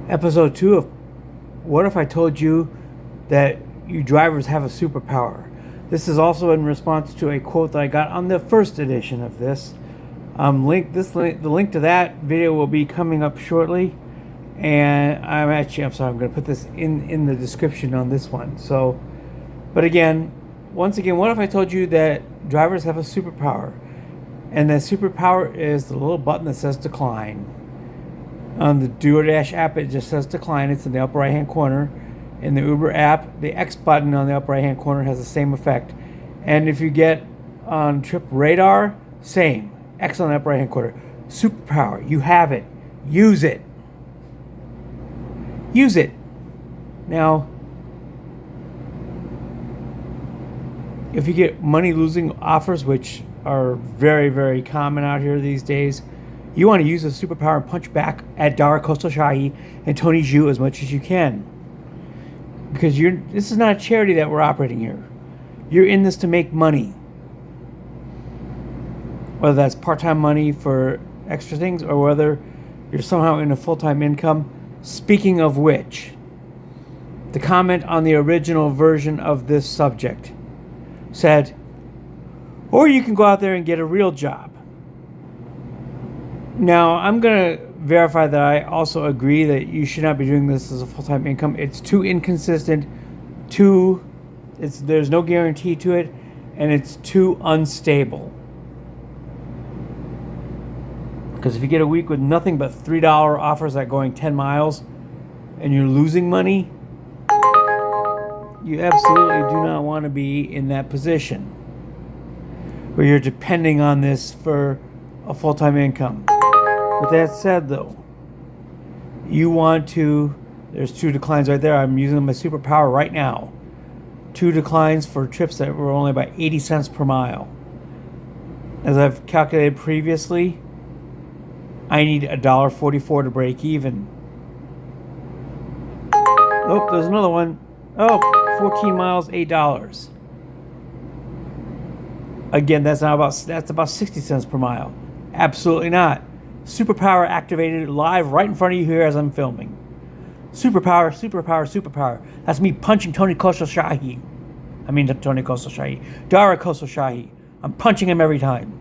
Episode 2 of What If I Told You That You Drivers Have a Superpower? This is also in response to a quote that I got on the first edition of this. The link to that video will be coming up shortly, and I'm going to put this in the description on this one. So, but again, once again, what if I told you that drivers have a superpower, and that superpower is the little button that says decline. On the DoorDash app, it just says decline. It's in the upper right-hand corner. In the Uber app, the X button on the upper right-hand corner has the same effect. And if you get on Trip Radar, same. X on the upper right-hand corner. Superpower. You have it. Use it. Use it. Now, if you get money-losing offers, which are very, very common out here these days, you want to use the superpower and punch back at Dara Khosrowshahi and Tony Zhu as much as you can. Because this is not a charity that we're operating here. You're in this to make money. Whether that's part-time money for extra things or whether you're somehow in a full-time income. Speaking of which, the comment on the original version of this subject said, or you can go out there and get a real job. Now, I'm going to verify that I also agree that you should not be doing this as a full-time income. It's too inconsistent, there's no guarantee to it, and it's too unstable. Because if you get a week with nothing but $3 offers that going 10 miles and you're losing money, you absolutely do not want to be in that position where you're depending on this for a full-time income. With that said, though, there's 2 declines right there. I'm using my superpower right now. 2 declines for trips that were only about 80 cents per mile. As I've calculated previously, I need $1.44 to break even. Oh, there's another one. Oh, 14 miles, $8. Again, that's about 60 cents per mile. Absolutely not. Superpower activated live right in front of you here as I'm filming. Superpower, superpower, superpower. That's me punching Dara Khosrowshahi. I'm punching him every time.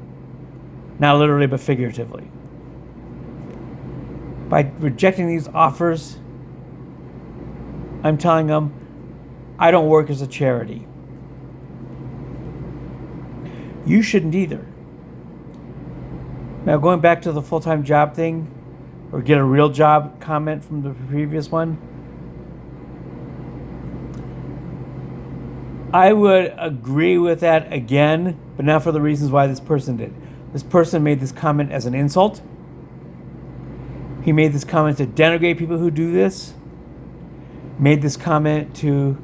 Not literally, but figuratively. By rejecting these offers, I'm telling them, I don't work as a charity. You shouldn't either. Now, going back to the full-time job thing, or get a real job comment from the previous one, I would agree with that again, but not for the reasons why this person did. This person made this comment as an insult. He made this comment to denigrate people who do this. Made this comment to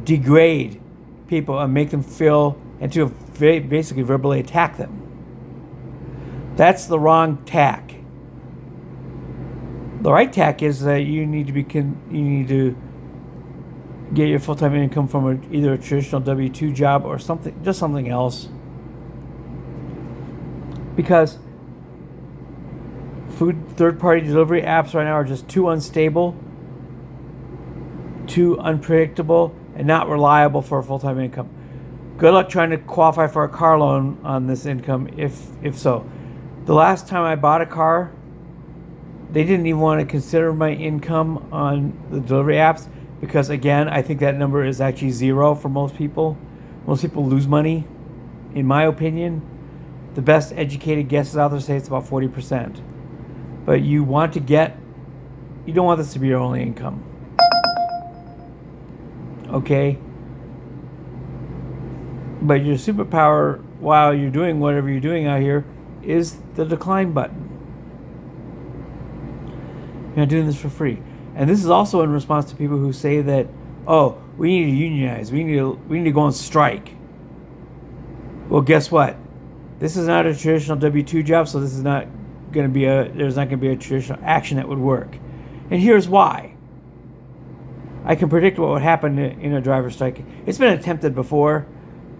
degrade people and make them feel, and to basically verbally attack them. That's the wrong tack. The right tack is that you need to get your full-time income from either a traditional W-2 job or something else. Because third-party delivery apps right now are just too unstable, too unpredictable, and not reliable for a full-time income. Good luck trying to qualify for a car loan on this income, if so. The last time I bought a car, they didn't even want to consider my income on the delivery apps because, again, I think that number is actually 0 for most people. Most people lose money. In my opinion, the best educated guesses out there say it's about 40%. But you don't want this to be your only income. Okay? But your superpower, while you're doing whatever you're doing out here, is the decline button. You're not doing this for free. And this is also in response to people who say that, oh, we need to unionize. We need to go on strike. Well, guess what? This is not a traditional W-2 job, so there's not going to be a traditional action that would work. And here's why. I can predict what would happen in a driver strike. It's been attempted before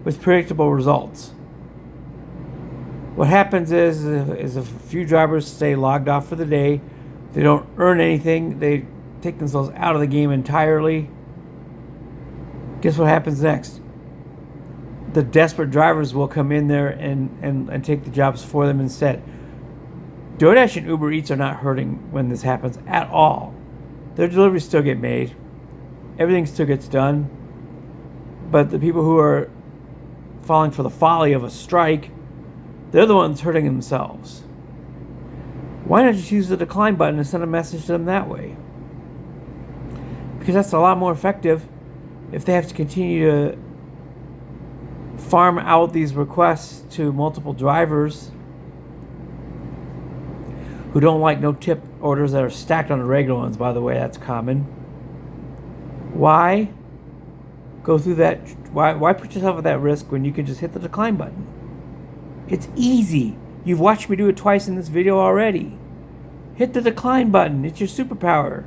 with predictable results. What happens is if a few drivers stay logged off for the day, They don't earn anything. They take themselves out of the game entirely. Guess what happens next? The desperate drivers will come in there and take the jobs for them instead. DoorDash and Uber Eats are not hurting when this happens at all. Their deliveries still get made. Everything still gets done. But the people who are falling for the folly of a strike, they're the ones hurting themselves. Why not just use the decline button and send a message to them that way? Because that's a lot more effective if they have to continue to farm out these requests to multiple drivers who don't like no-tip orders that are stacked on the regular ones, by the way. That's common. Why go through that? Why put yourself at that risk when you can just hit the decline button? It's easy. You've watched me do it twice in this video already. Hit the decline button. It's your superpower.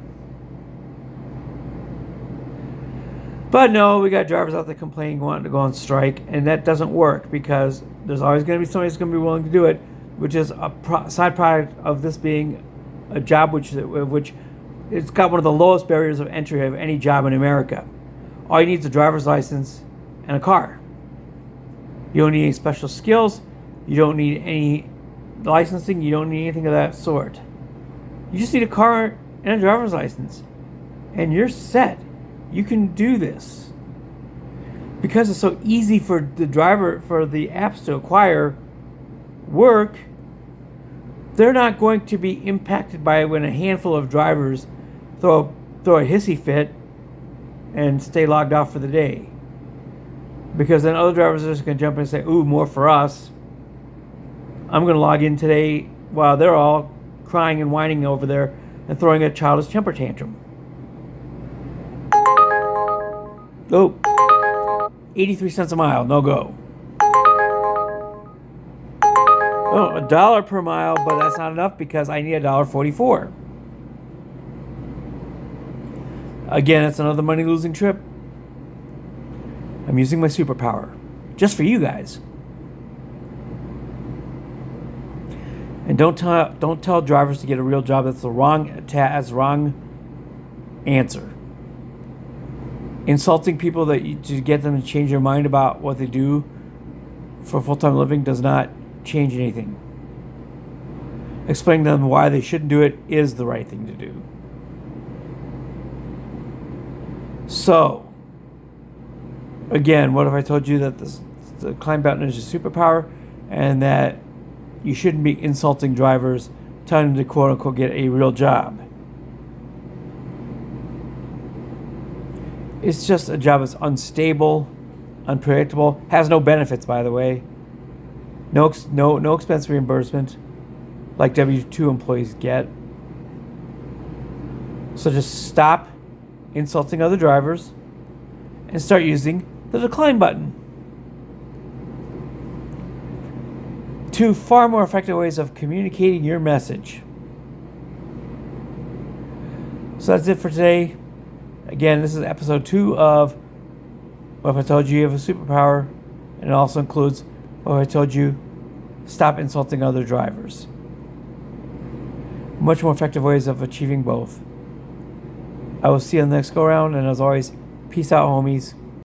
But no, we got drivers out there complaining, wanting to go on strike, and that doesn't work because there's always going to be somebody who's going to be willing to do it, which is a side product of this being a job which it's got one of the lowest barriers of entry of any job in America. All you need is a driver's license and a car. You don't need any special skills. You don't need any licensing. You don't need anything of that sort. You just need a car and a driver's license, and you're set. You can do this. Because it's so easy for the apps to acquire work, they're not going to be impacted by it when a handful of drivers throw a hissy fit and stay logged off for the day. Because then other drivers are just going to jump in and say, ooh, more for us. I'm going to log in today while they're all crying and whining over there and throwing a childish temper tantrum. Oh, 83 cents a mile, no go. Oh, $1 per mile, but that's not enough because I need $1.44. Again, it's another money-losing trip. I'm using my superpower just for you guys. And don't tell drivers to get a real job. That's the wrong answer. Insulting people to get them to change their mind about what they do for full-time living does not change anything. Explaining to them why they shouldn't do it is the right thing to do. So, again, what if I told you that the climb button is your superpower and that you shouldn't be insulting drivers, telling them to quote-unquote get a real job? It's just a job that's unstable, unpredictable, has no benefits, by the way. No expense reimbursement like W-2 employees get. So just stop insulting other drivers and start using the decline button. Two far more effective ways of communicating your message. So that's it for today. Again, this is episode 2 of What If I Told You You Have a Superpower, and it also includes What If I Told You Stop Insulting Other Drivers. Much more effective ways of achieving both. I will see you on the next go-around, and as always, peace out, homies.